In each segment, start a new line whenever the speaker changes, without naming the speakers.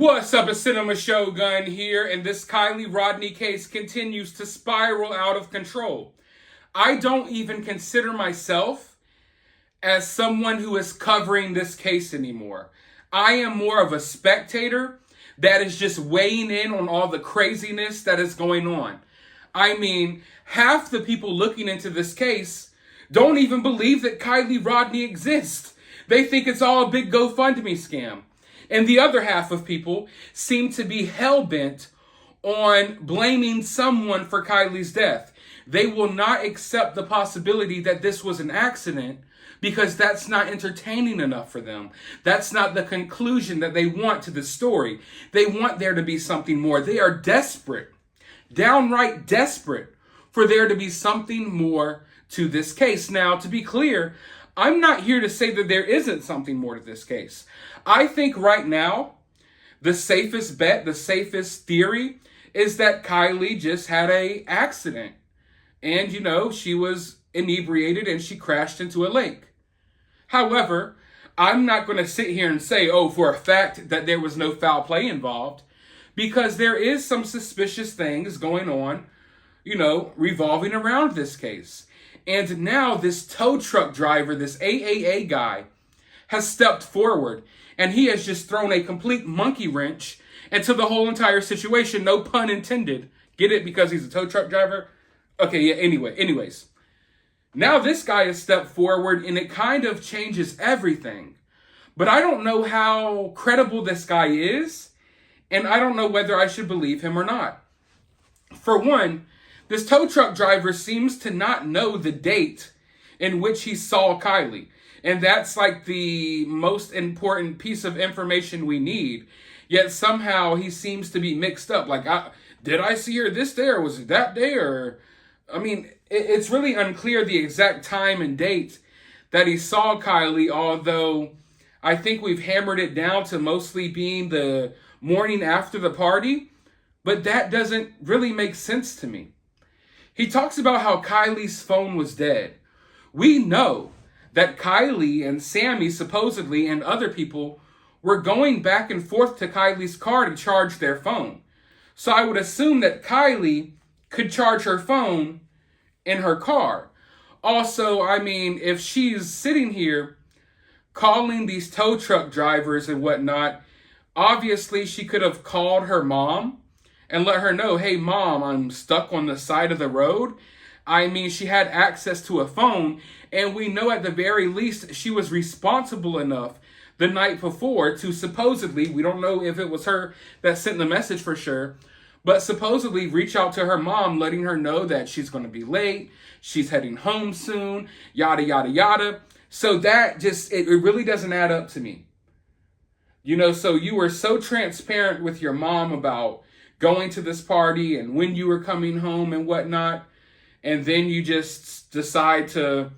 What's up, a Cinema Shogun here, and this Kiely Rodni case continues to spiral out of control. I don't even consider myself as someone who is covering this case anymore. I am more of a spectator that is just weighing in on all the craziness that is going on. I mean, half the people looking into this case don't even believe that Kiely Rodni exists. They think it's all a big GoFundMe scam. And the other half of people seem to be hell-bent on blaming someone for Kiely's death. They will not accept the possibility that this was an accident because that's not entertaining enough for them. That's not the conclusion that they want to the story. They want there to be something more. They are desperate, downright desperate, for there to be something more to this case. Now, to be clear, I'm not here to say that there isn't something more to this case. I think right now, the safest bet, the safest theory is that Kiely just had an accident. And, she was inebriated and she crashed into a lake. However, I'm not going to sit here and say, for a fact that there was no foul play involved, because there is some suspicious things going on, revolving around this case. And now this tow truck driver, this AAA guy, has stepped forward and he has just thrown a complete monkey wrench into the whole entire situation. No pun intended. Get it? Because he's a tow truck driver? Okay, yeah, anyways. Now this guy has stepped forward and it kind of changes everything. But I don't know how credible this guy is, and I don't know whether I should believe him or not. For one, this tow truck driver seems to not know the date in which he saw Kiely. And that's like the most important piece of information we need. Yet somehow he seems to be mixed up. Like, did I see her this day or was it that day? It's really unclear the exact time and date that he saw Kiely, although I think we've hammered it down to mostly being the morning after the party. But that doesn't really make sense to me. He talks about how Kiely's phone was dead. We know that Kiely and Sammy supposedly and other people were going back and forth to Kiely's car to charge their phone. So I would assume that Kiely could charge her phone in her car. Also, if she's sitting here calling these tow truck drivers and whatnot, obviously she could have called her mom and let her know, hey, Mom, I'm stuck on the side of the road. She had access to a phone, and we know at the very least she was responsible enough the night before to supposedly, we don't know if it was her that sent the message for sure, but supposedly reach out to her mom, letting her know that she's going to be late, she's heading home soon, yada, yada, yada. So that it really doesn't add up to me. So you were so transparent with your mom about going to this party and when you were coming home and whatnot, and then you just decide to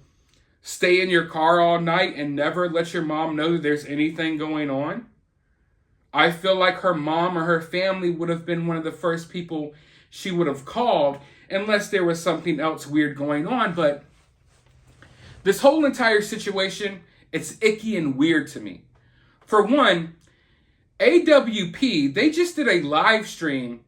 stay in your car all night and never let your mom know that there's anything going on. I feel like her mom or her family would have been one of the first people she would have called unless there was something else weird going on. But this whole entire situation, it's icky and weird to me. For one, AWP, they just did a live stream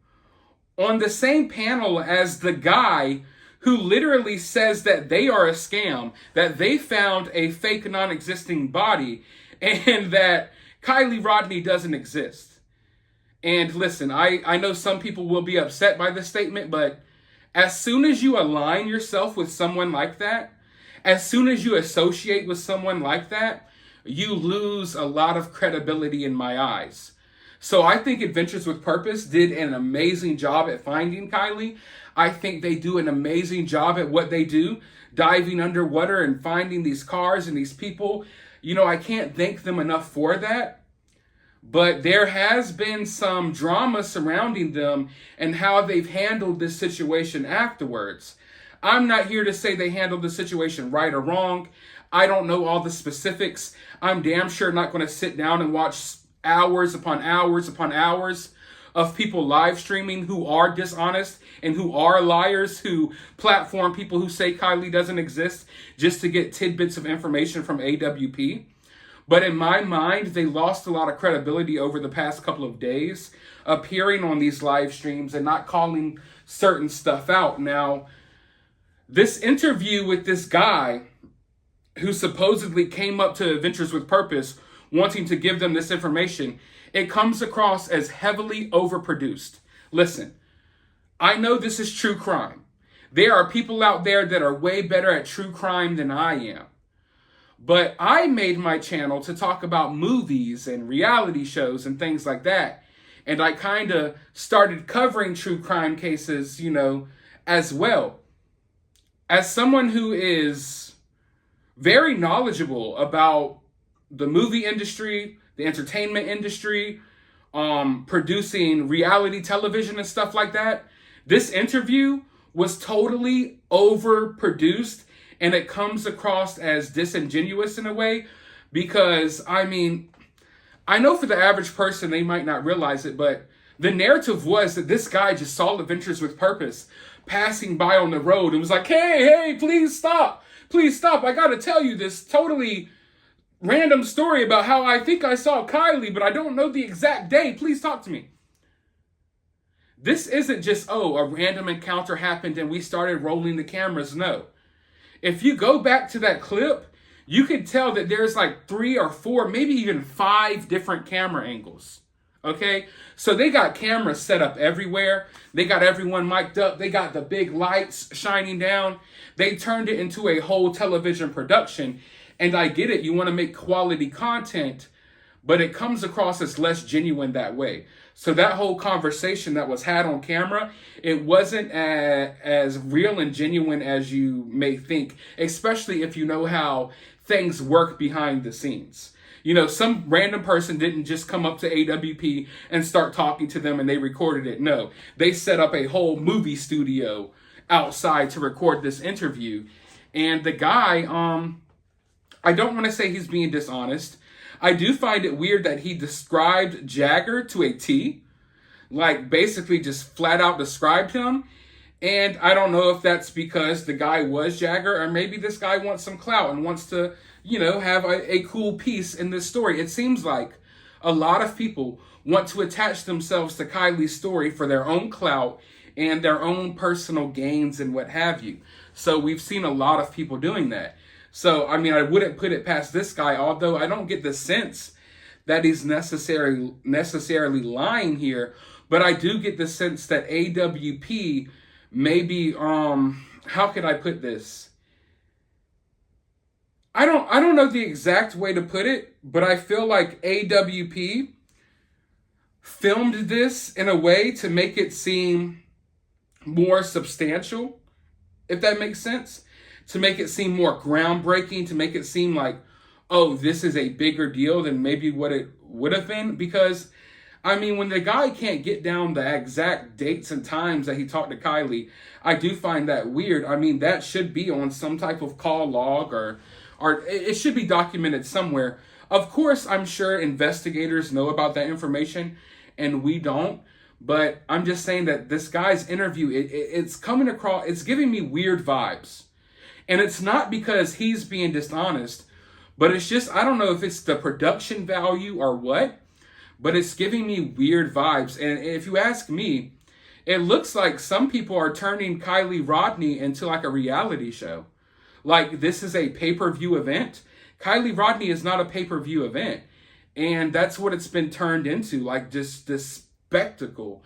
on the same panel as the guy who literally says that they are a scam, that they found a fake non-existing body, and that Kiely Rodni doesn't exist. And listen, I know some people will be upset by this statement, but as soon as you align yourself with someone like that, as soon as you associate with someone like that, you lose a lot of credibility in my eyes. So I think Adventures with Purpose did an amazing job at finding Kiely. I think they do an amazing job at what they do, diving underwater and finding these cars and these people. I can't thank them enough for that. But there has been some drama surrounding them and how they've handled this situation afterwards. I'm not here to say they handled the situation right or wrong. I don't know all the specifics. I'm damn sure not going to sit down and watch hours upon hours upon hours of people live streaming who are dishonest and who are liars, who platform people who say Kiely doesn't exist just to get tidbits of information from AWP. But in my mind, they lost a lot of credibility over the past couple of days, appearing on these live streams and not calling certain stuff out. Now, this interview with this guy who supposedly came up to Adventures with Purpose wanting to give them this information, it comes across as heavily overproduced. Listen, I know this is true crime. There are people out there that are way better at true crime than I am. But I made my channel to talk about movies and reality shows and things like that. And I kind of started covering true crime cases, as well. As someone who is very knowledgeable about the movie industry, the entertainment industry, producing reality television and stuff like that, this interview was totally overproduced, and it comes across as disingenuous in a way because, I know for the average person, they might not realize it, but the narrative was that this guy just saw Adventures with Purpose passing by on the road and was like, hey, please stop. I gotta tell you this totally random story about how I think I saw Kiely, but I don't know the exact day. Please talk to me. This isn't just, a random encounter happened and we started rolling the cameras. No. If you go back to that clip, you can tell that there's like 3 or 4, maybe even 5 different camera angles. Okay? So they got cameras set up everywhere. They got everyone mic'd up. They got the big lights shining down. They turned it into a whole television production. And I get it. You want to make quality content, but it comes across as less genuine that way. So that whole conversation that was had on camera, it wasn't as real and genuine as you may think, especially if you know how things work behind the scenes. Some random person didn't just come up to AWP and start talking to them and they recorded it. No, they set up a whole movie studio outside to record this interview. And the guy, I don't want to say he's being dishonest. I do find it weird that he described Jagger to a T. Like, basically just flat out described him. And I don't know if that's because the guy was Jagger, or maybe this guy wants some clout and wants to, have a cool piece in this story. It seems like a lot of people want to attach themselves to Kiely's story for their own clout and their own personal gains and what have you. So we've seen a lot of people doing that. So, I wouldn't put it past this guy, although I don't get the sense that he's necessarily lying here. But I do get the sense that AWP maybe, how could I put this? I don't know the exact way to put it, but I feel like AWP filmed this in a way to make it seem more substantial, if that makes sense. To make it seem more groundbreaking, to make it seem like, this is a bigger deal than maybe what it would have been. Because, when the guy can't get down the exact dates and times that he talked to Kiely, I do find that weird. That should be on some type of call log or it should be documented somewhere. Of course, I'm sure investigators know about that information and we don't. But I'm just saying that this guy's interview, it's coming across, it's giving me weird vibes. And it's not because he's being dishonest, but it's just, I don't know if it's the production value or what, but it's giving me weird vibes. And if you ask me, it looks like some people are turning Kiely Rodni into like a reality show. Like, this is a pay-per-view event. Kiely Rodni is not a pay-per-view event. And that's what it's been turned into, like just this spectacle.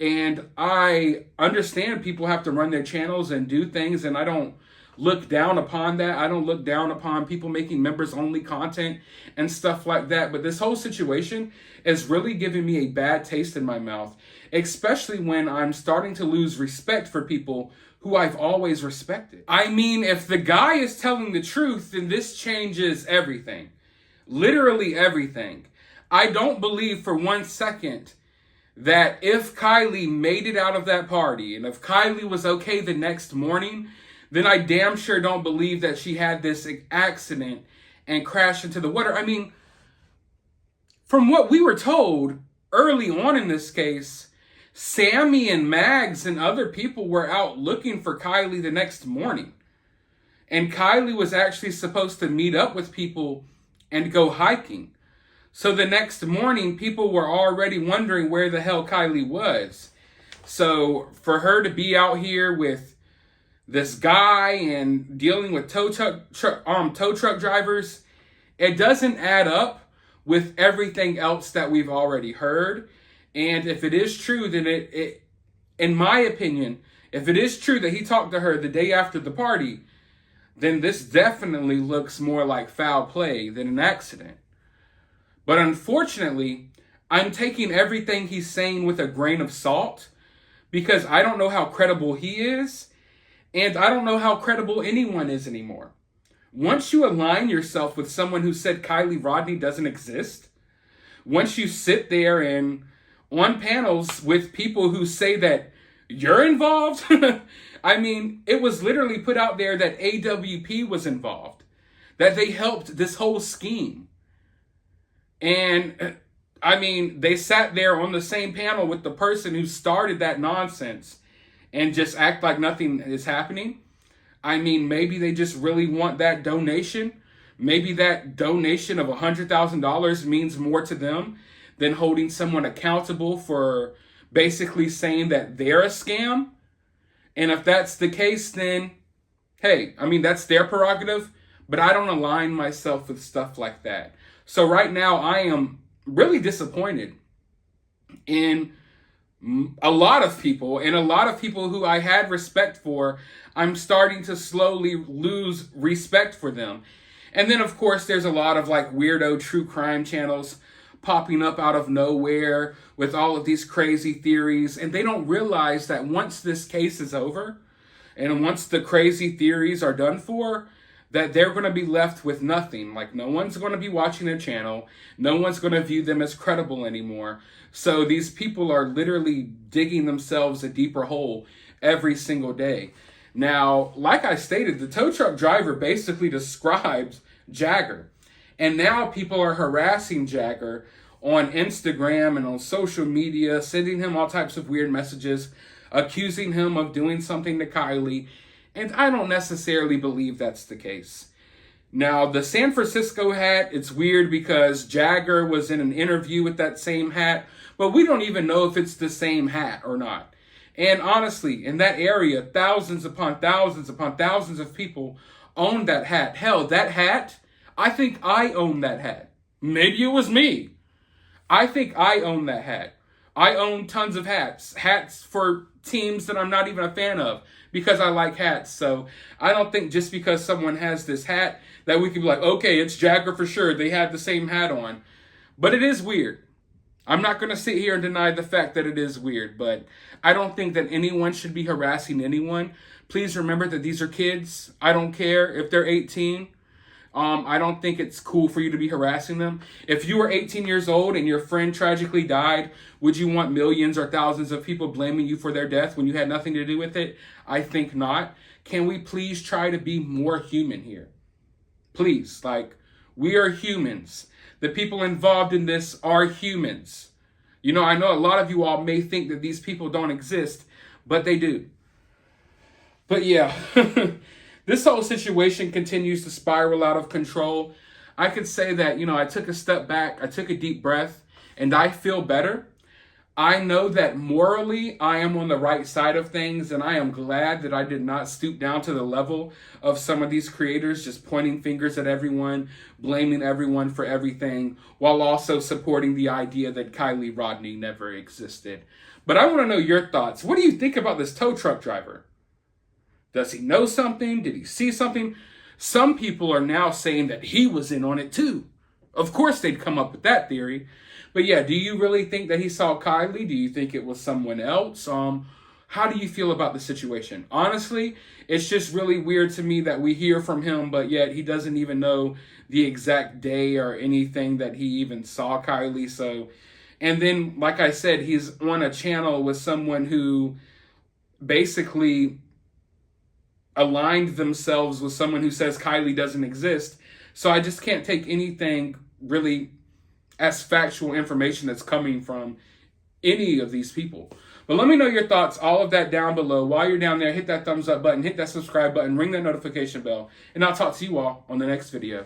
And I understand people have to run their channels and do things, and I don't look down upon that. I don't look down upon people making members only content and stuff like that. But this whole situation is really giving me a bad taste in my mouth, especially when I'm starting to lose respect for people who I've always respected. If the guy is telling the truth, then this changes everything. Literally everything. I don't believe for 1 second that if Kiely made it out of that party and if Kiely was okay the next morning, then I damn sure don't believe that she had this accident and crashed into the water. From what we were told early on in this case, Sammy and Mags and other people were out looking for Kiely the next morning. And Kiely was actually supposed to meet up with people and go hiking. So the next morning, people were already wondering where the hell Kiely was. So for her to be out here with this guy and dealing with tow truck drivers, it doesn't add up with everything else that we've already heard. And if it is true, then it in my opinion, if it is true that he talked to her the day after the party, then this definitely looks more like foul play than an accident. But unfortunately, I'm taking everything he's saying with a grain of salt because I don't know how credible he is, and I don't know how credible anyone is anymore. Once you align yourself with someone who said Kiely Rodni doesn't exist, once you sit there and on panels with people who say that you're involved, I mean, it was literally put out there that AWP was involved, that they helped this whole scheme. And I mean, they sat there on the same panel with the person who started that nonsense and just act like nothing is happening. I mean, maybe they just really want that donation. Maybe that donation of $100,000 means more to them than holding someone accountable for basically saying that they're a scam. And if that's the case, then, hey, I mean, that's their prerogative, but I don't align myself with stuff like that. So right now, I am really disappointed in a lot of people, and a lot of people who I had respect for. I'm starting to slowly lose respect for them. And then, of course, there's a lot of like weirdo true crime channels popping up out of nowhere with all of these crazy theories. And they don't realize that once this case is over and once the crazy theories are done for, that they're going to be left with nothing. Like, no one's going to be watching their channel. No one's going to view them as credible anymore. So these people are literally digging themselves a deeper hole every single day. Now, like I stated, the tow truck driver basically describes Jagger. And now people are harassing Jagger on Instagram and on social media, sending him all types of weird messages, accusing him of doing something to Kiely. And I don't necessarily believe that's the case. Now, the San Francisco hat, it's weird because Jagger was in an interview with that same hat, but we don't even know if it's the same hat or not. And honestly, in that area, thousands upon thousands upon thousands of people own that hat. Hell, that hat, I think I own that hat. Maybe it was me. I think I own that hat. I own tons of hats. Hats for teams that I'm not even a fan of because I like hats. So I don't think just because someone has this hat that we can be like, okay, it's Jagger for sure. They had the same hat on. But it is weird. I'm not going to sit here and deny the fact that it is weird, but I don't think that anyone should be harassing anyone. Please remember that these are kids. I don't care if they're 18. I don't think it's cool for you to be harassing them. If you were 18 years old and your friend tragically died, would you want millions or thousands of people blaming you for their death when you had nothing to do with it? I think not. Can we please try to be more human here? Please, like, we are humans. The people involved in this are humans. You know, I know a lot of you all may think that these people don't exist, but they do. But yeah, this whole situation continues to spiral out of control. I could say that, you know, I took a step back, I took a deep breath, and I feel better. I know that morally I am on the right side of things, and I am glad that I did not stoop down to the level of some of these creators just pointing fingers at everyone, blaming everyone for everything, while also supporting the idea that Kiely Rodni never existed. But I want to know your thoughts. What do you think about this tow truck driver? Does he know something? Did he see something? Some people are now saying that he was in on it too. Of course they'd come up with that theory. But yeah, do you really think that he saw Kiely? Do you think it was someone else? How do you feel about the situation? Honestly, it's just really weird to me that we hear from him, but yet he doesn't even know the exact day or anything that he even saw Kiely. So, and then, like I said, he's on a channel with someone who basically aligned themselves with someone who says Kiely doesn't exist. So I just can't take anything really as factual information that's coming from any of these people. But let me know your thoughts, all of that down below. While you're down there, hit that thumbs up button, hit that subscribe button, ring that notification bell, and I'll talk to you all on the next video.